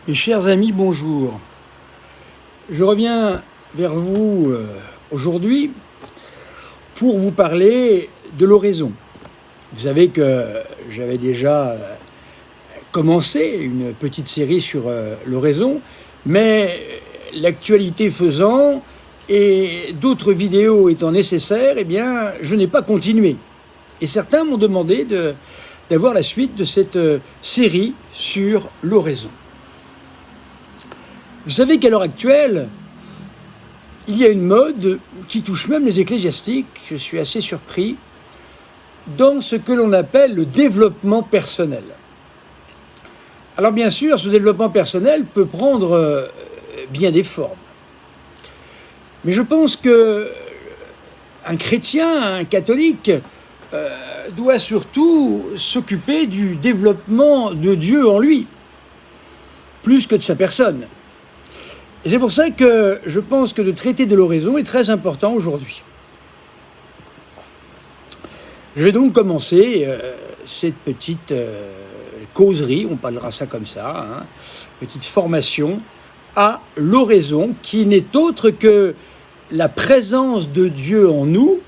Mes chers amis, bonjour. Je reviens vers vous aujourd'hui pour vous parler de l'oraison. Vous savez que j'avais déjà commencé une petite série sur l'oraison, mais l'actualité faisant et d'autres vidéos étant nécessaires, eh bien, je n'ai pas continué. Et certains m'ont demandé d'avoir la suite de cette série sur l'oraison. Vous savez qu'à l'heure actuelle, il y a une mode qui touche même les ecclésiastiques, je suis assez surpris, dans ce que l'on appelle le développement personnel. Alors bien sûr, ce développement personnel peut prendre bien des formes. Mais je pense qu'un chrétien, un catholique, doit surtout s'occuper du développement de Dieu en lui, plus que de sa personne. Et c'est pour ça que je pense que de traiter de l'oraison est très important aujourd'hui. Je vais donc commencer cette petite causerie, on parlera ça comme ça, petite formation à l'oraison qui n'est autre que la présence de Dieu en nous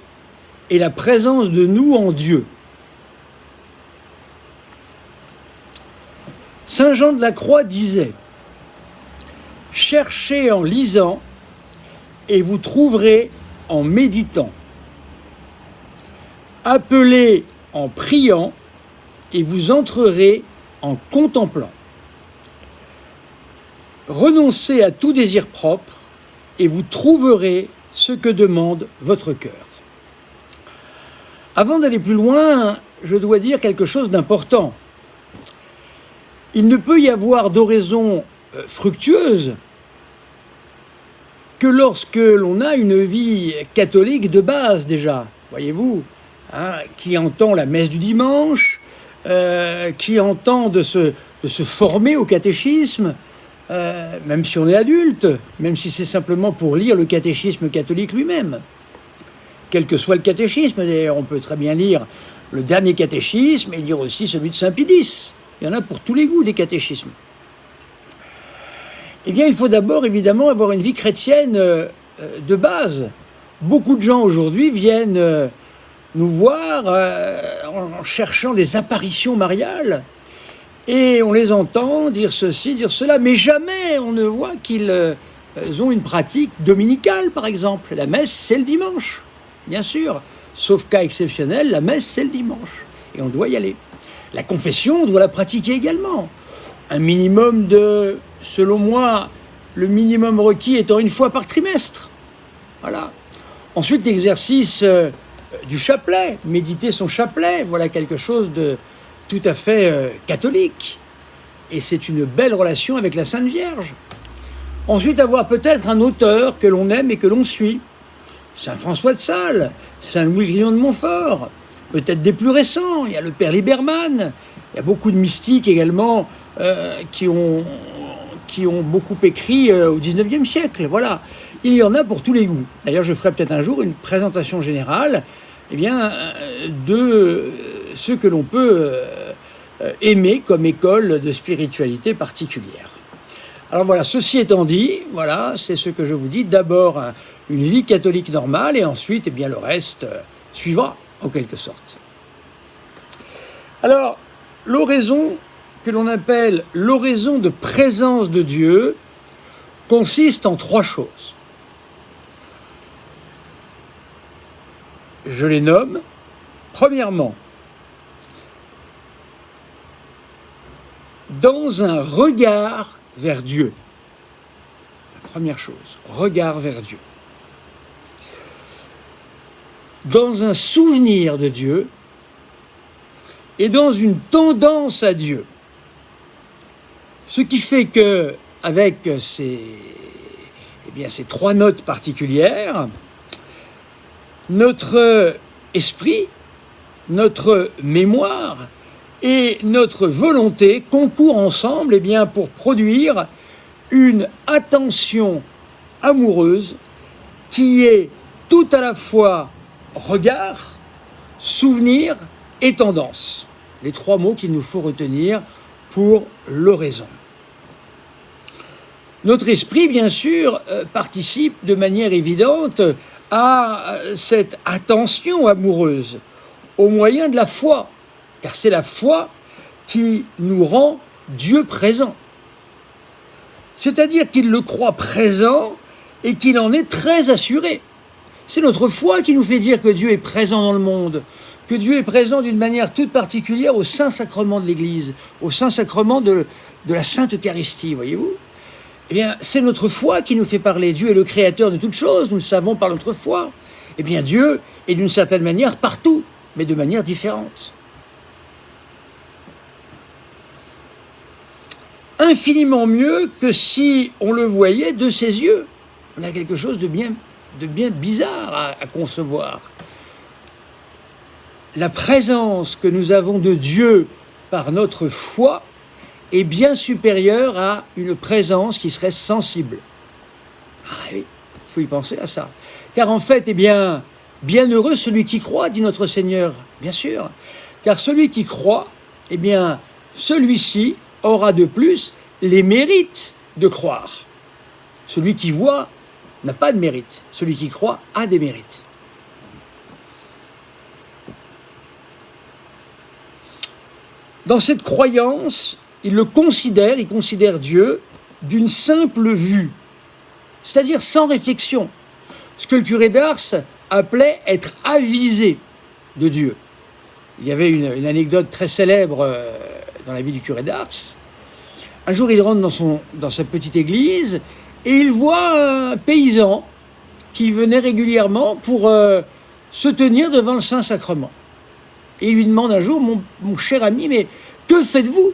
et la présence de nous en Dieu. Saint Jean de la Croix disait: « Cherchez en lisant et vous trouverez en méditant. Appelez en priant et vous entrerez en contemplant. Renoncez à tout désir propre et vous trouverez ce que demande votre cœur. » Avant d'aller plus loin, je dois dire quelque chose d'important. Il ne peut y avoir d'oraison fructueuse que lorsque l'on a une vie catholique de base déjà, voyez-vous, qui entend la messe du dimanche, qui entend de se former au catéchisme, même si on est adulte, même si c'est simplement pour lire le catéchisme catholique lui-même. Quel que soit le catéchisme, d'ailleurs, on peut très bien lire le dernier catéchisme et lire aussi celui de Saint Pie X. Il y en a pour tous les goûts des catéchismes. Eh bien, il faut d'abord, évidemment, avoir une vie chrétienne de base. Beaucoup de gens aujourd'hui viennent nous voir en cherchant des apparitions mariales et on les entend dire ceci, dire cela, mais jamais on ne voit qu'ils ont une pratique dominicale, par exemple. La messe, c'est le dimanche, bien sûr. Sauf cas exceptionnel, la messe, c'est le dimanche et on doit y aller. La confession, on doit la pratiquer également. Un minimum de, selon moi, le minimum requis étant une fois par trimestre. Voilà. Ensuite, l'exercice du chapelet, méditer son chapelet, voilà quelque chose de tout à fait catholique. Et c'est une belle relation avec la Sainte Vierge. Ensuite, avoir peut-être un auteur que l'on aime et que l'on suit. Saint François de Sales, Saint Louis Grillon de Montfort, peut-être des plus récents, il y a le Père Liberman, il y a beaucoup de mystiques également qui ont beaucoup écrit au XIXe siècle, voilà. Il y en a pour tous les goûts. D'ailleurs, je ferai peut-être un jour une présentation générale de ce que l'on peut aimer comme école de spiritualité particulière. Alors voilà, ceci étant dit, voilà, c'est ce que je vous dis. D'abord, une vie catholique normale et ensuite, eh bien, le reste suivra, en quelque sorte. Alors, l'oraison, que l'on appelle l'oraison de présence de Dieu, consiste en trois choses. Je les nomme. Premièrement, dans un regard vers Dieu. La première chose, regard vers Dieu. Dans un souvenir de Dieu et dans une tendance à Dieu. Ce qui fait que, avec ces trois notes particulières, notre esprit, notre mémoire et notre volonté concourent ensemble pour produire une attention amoureuse qui est tout à la fois regard, souvenir et tendance. Les trois mots qu'il nous faut retenir pour l'oraison. Notre esprit, bien sûr, participe de manière évidente à cette attention amoureuse au moyen de la foi, car c'est la foi qui nous rend Dieu présent. C'est-à-dire qu'il le croit présent et qu'il en est très assuré. C'est notre foi qui nous fait dire que Dieu est présent dans le monde, que Dieu est présent d'une manière toute particulière au Saint-Sacrement de l'Église, au Saint-Sacrement de la Sainte Eucharistie, voyez-vous. Eh bien, c'est notre foi qui nous fait parler. Dieu est le créateur de toutes choses, nous le savons par notre foi. Eh bien, Dieu est d'une certaine manière partout, mais de manière différente. Infiniment mieux que si on le voyait de ses yeux. On a quelque chose de bien bizarre à concevoir. La présence que nous avons de Dieu par notre foi est bien supérieure à une présence qui serait sensible. Ah oui, il faut y penser à ça. Car en fait, bienheureux celui qui croit, dit notre Seigneur, bien sûr. Car celui qui croit, celui-ci aura de plus les mérites de croire. Celui qui voit n'a pas de mérite. Celui qui croit a des mérites. Dans cette croyance, il considère Dieu d'une simple vue, c'est-à-dire sans réflexion. Ce que le curé d'Ars appelait être avisé de Dieu. Il y avait une anecdote très célèbre dans la vie du curé d'Ars. Un jour, il rentre dans sa petite église et il voit un paysan qui venait régulièrement pour se tenir devant le Saint-Sacrement. Et il lui demande un jour, mon cher ami, mais que faites-vous ?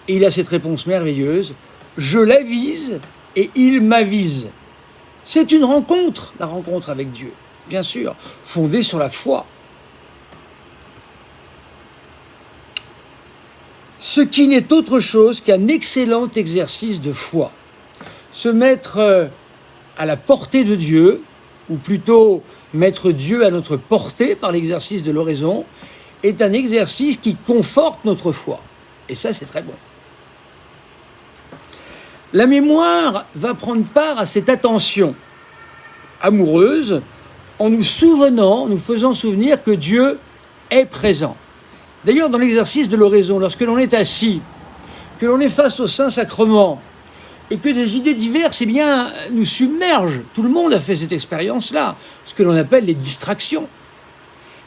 Et il a cette réponse merveilleuse, je l'avise et il m'avise. C'est une rencontre, la rencontre avec Dieu, bien sûr, fondée sur la foi. Ce qui n'est autre chose qu'un excellent exercice de foi. Se mettre à la portée de Dieu, ou plutôt mettre Dieu à notre portée par l'exercice de l'oraison, est un exercice qui conforte notre foi. Et ça, c'est très bon. La mémoire va prendre part à cette attention amoureuse en nous faisant souvenir que Dieu est présent. D'ailleurs, dans l'exercice de l'oraison, lorsque l'on est assis, que l'on est face au Saint-Sacrement, et que des idées diverses nous submergent, tout le monde a fait cette expérience-là, ce que l'on appelle les distractions.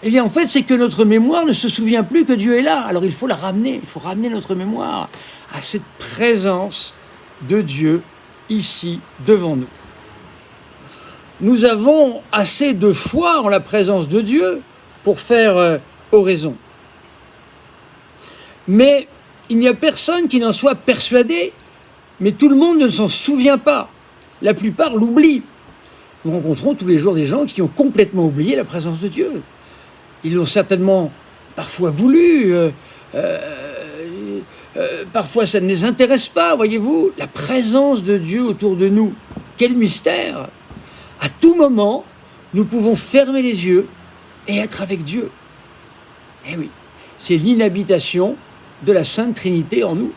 En fait, c'est que notre mémoire ne se souvient plus que Dieu est là. Alors il faut la ramener, il faut ramener notre mémoire à cette présence de Dieu ici, devant nous. Nous avons assez de foi en la présence de Dieu pour faire oraison. Mais il n'y a personne qui n'en soit persuadé, mais tout le monde ne s'en souvient pas. La plupart l'oublient. Nous rencontrons tous les jours des gens qui ont complètement oublié la présence de Dieu. Ils l'ont certainement parfois voulu, parfois ça ne les intéresse pas, voyez-vous. La présence de Dieu autour de nous, quel mystère! À tout moment, nous pouvons fermer les yeux et être avec Dieu. Eh oui, c'est l'inhabitation de la Sainte Trinité en nous.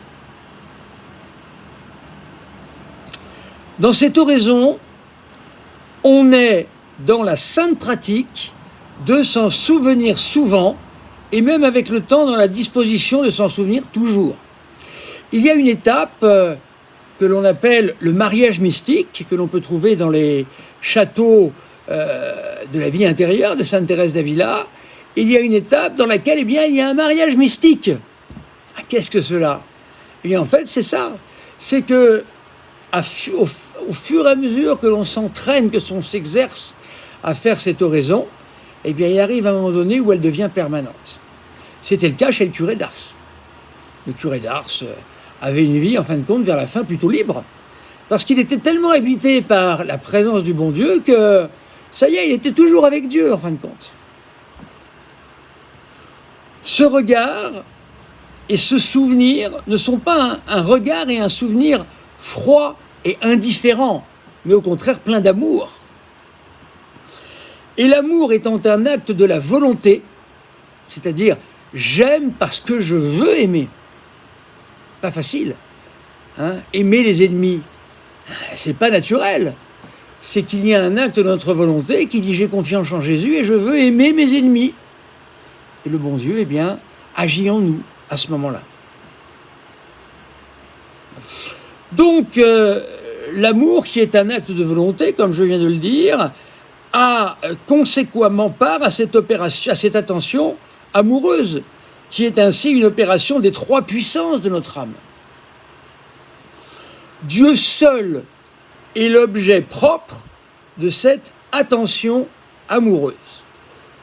Dans cette oraison, on est dans la sainte pratique de s'en souvenir souvent, et même avec le temps dans la disposition de s'en souvenir toujours. Il y a une étape que l'on appelle le mariage mystique, que l'on peut trouver dans les châteaux de la vie intérieure de Sainte Thérèse d'Avila. Il y a une étape dans laquelle il y a un mariage mystique. Ah, qu'est-ce que cela ? En fait, c'est ça. C'est que au fur et à mesure que l'on s'entraîne, que l'on s'exerce à faire cette oraison, il arrive un moment donné où elle devient permanente. C'était le cas chez le curé d'Ars. Le curé d'Ars avait une vie, en fin de compte, vers la fin, plutôt libre. Parce qu'il était tellement habité par la présence du bon Dieu que, ça y est, il était toujours avec Dieu, en fin de compte. Ce regard et ce souvenir ne sont pas un regard et un souvenir froid et indifférent, mais au contraire plein d'amour. Et l'amour étant un acte de la volonté, c'est-à-dire j'aime parce que je veux aimer. Pas facile. Aimer les ennemis, C'est pas naturel. C'est qu'il y a un acte de notre volonté qui dit j'ai confiance en Jésus et je veux aimer mes ennemis. Et le bon Dieu, eh bien, agit en nous à ce moment-là. Donc, l'amour, qui est un acte de volonté, comme je viens de le dire, a conséquemment part à cette opération, à cette attention amoureuse, qui est ainsi une opération des trois puissances de notre âme. Dieu seul est l'objet propre de cette attention amoureuse.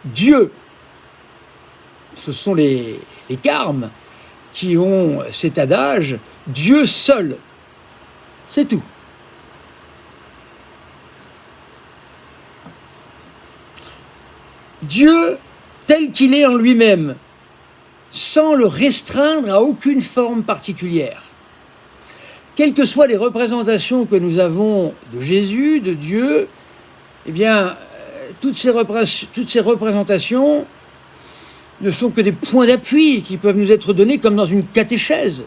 Dieu, ce sont les carmes qui ont cet adage, Dieu seul, c'est tout. Dieu tel qu'il est en lui-même, sans le restreindre à aucune forme particulière. Quelles que soient les représentations que nous avons de Jésus, de Dieu, eh bien, toutes ces représentations ne sont que des points d'appui qui peuvent nous être donnés comme dans une catéchèse.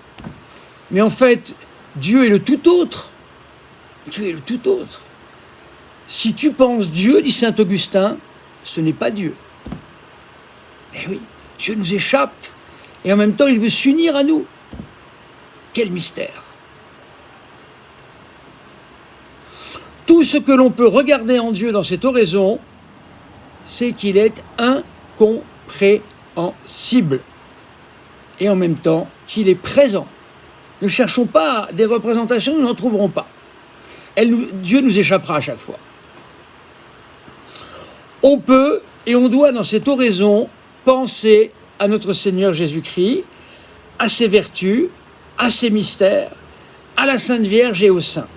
Mais en fait, Dieu est le tout autre. Dieu est le tout autre. Si tu penses Dieu, dit saint Augustin, ce n'est pas Dieu. Eh oui, Dieu nous échappe et en même temps il veut s'unir à nous. Quel mystère! Tout ce que l'on peut regarder en Dieu dans cette oraison, c'est qu'il est incompréhensible et en même temps qu'il est présent. Ne cherchons pas des représentations, nous n'en trouverons pas. Dieu nous échappera à chaque fois. On peut et on doit dans cette oraison penser à notre Seigneur Jésus-Christ, à ses vertus, à ses mystères, à la Sainte Vierge et aux saints.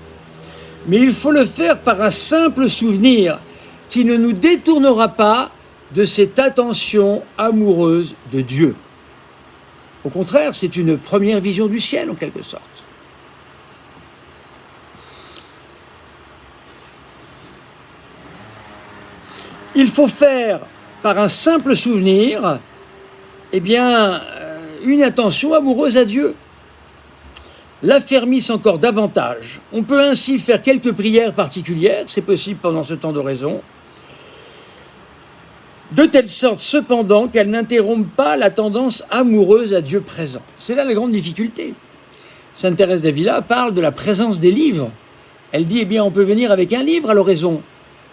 Mais il faut le faire par un simple souvenir qui ne nous détournera pas de cette attention amoureuse de Dieu. Au contraire, c'est une première vision du ciel en quelque sorte. Il faut faire par un simple souvenir, eh bien, une attention amoureuse à Dieu. L'affermissent encore davantage. On peut ainsi faire quelques prières particulières, c'est possible pendant ce temps d'oraison, de telle sorte cependant qu'elles n'interrompent pas la tendance amoureuse à Dieu présent. C'est là la grande difficulté. Sainte Thérèse d'Avila parle de la présence des livres. Elle dit, eh bien, on peut venir avec un livre à l'oraison,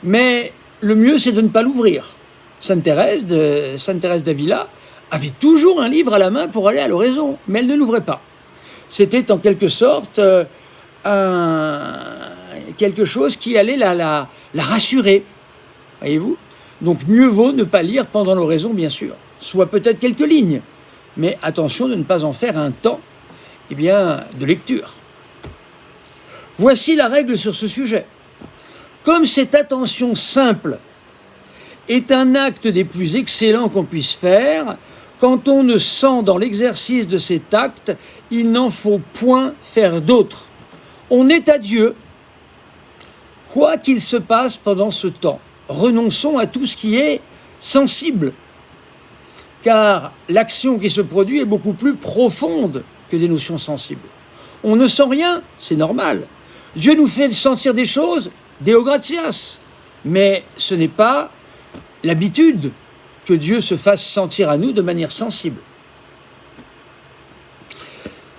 mais le mieux, c'est de ne pas l'ouvrir. Sainte Thérèse d'Avila avait toujours un livre à la main pour aller à l'oraison, mais elle ne l'ouvrait pas. C'était en quelque sorte quelque chose qui allait la rassurer, voyez-vous. Donc mieux vaut ne pas lire pendant l'oraison, bien sûr, soit peut-être quelques lignes, mais attention de ne pas en faire un temps de lecture. Voici la règle sur ce sujet. Comme cette attention simple est un acte des plus excellents qu'on puisse faire, quand on ne sent dans l'exercice de cet acte, il n'en faut point faire d'autre. On est à Dieu, quoi qu'il se passe pendant ce temps. Renonçons à tout ce qui est sensible, car l'action qui se produit est beaucoup plus profonde que des notions sensibles. On ne sent rien, c'est normal. Dieu nous fait sentir des choses, Deo gratias, mais ce n'est pas l'habitude que Dieu se fasse sentir à nous de manière sensible.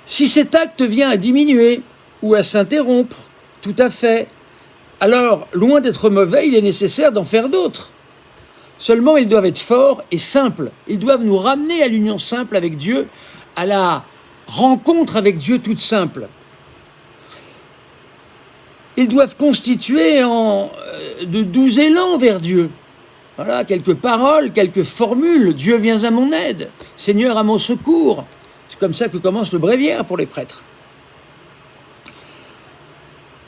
Si cet acte vient à diminuer ou à s'interrompre, tout à fait, alors, loin d'être mauvais, il est nécessaire d'en faire d'autres. Seulement, ils doivent être forts et simples. Ils doivent nous ramener à l'union simple avec Dieu, à la rencontre avec Dieu toute simple. Ils doivent constituer de doux élans vers Dieu. Voilà, quelques paroles, quelques formules. Dieu, viens à mon aide. Seigneur, à mon secours. C'est comme ça que commence le bréviaire pour les prêtres.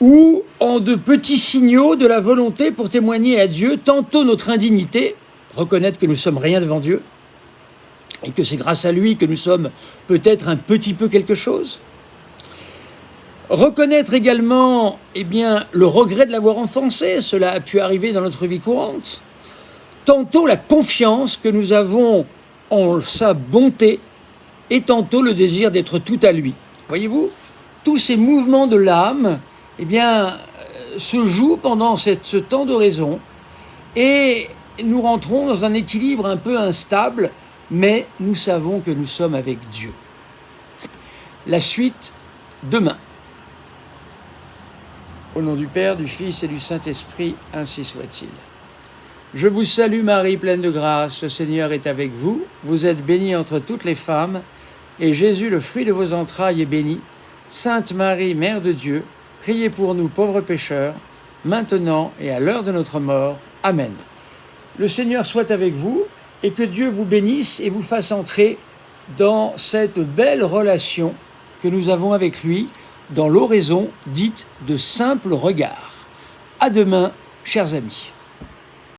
Ou en de petits signaux de la volonté pour témoigner à Dieu tantôt notre indignité, reconnaître que nous sommes rien devant Dieu, et que c'est grâce à lui que nous sommes peut-être un petit peu quelque chose. Reconnaître également le regret de l'avoir offensé, cela a pu arriver dans notre vie courante. Tantôt la confiance que nous avons en sa bonté, et tantôt le désir d'être tout à lui. Voyez-vous, tous ces mouvements de l'âme eh bien, se joue pendant ce temps d'oraison et nous rentrons dans un équilibre un peu instable, mais nous savons que nous sommes avec Dieu. La suite, demain. Au nom du Père, du Fils et du Saint-Esprit, ainsi soit-il. Je vous salue Marie, pleine de grâce, le Seigneur est avec vous. Vous êtes bénie entre toutes les femmes, et Jésus, le fruit de vos entrailles, est béni. Sainte Marie, Mère de Dieu, priez pour nous pauvres pécheurs, maintenant et à l'heure de notre mort. Amen. Le Seigneur soit avec vous, et que Dieu vous bénisse et vous fasse entrer dans cette belle relation que nous avons avec lui, dans l'oraison dite de simple regard. À demain, chers amis.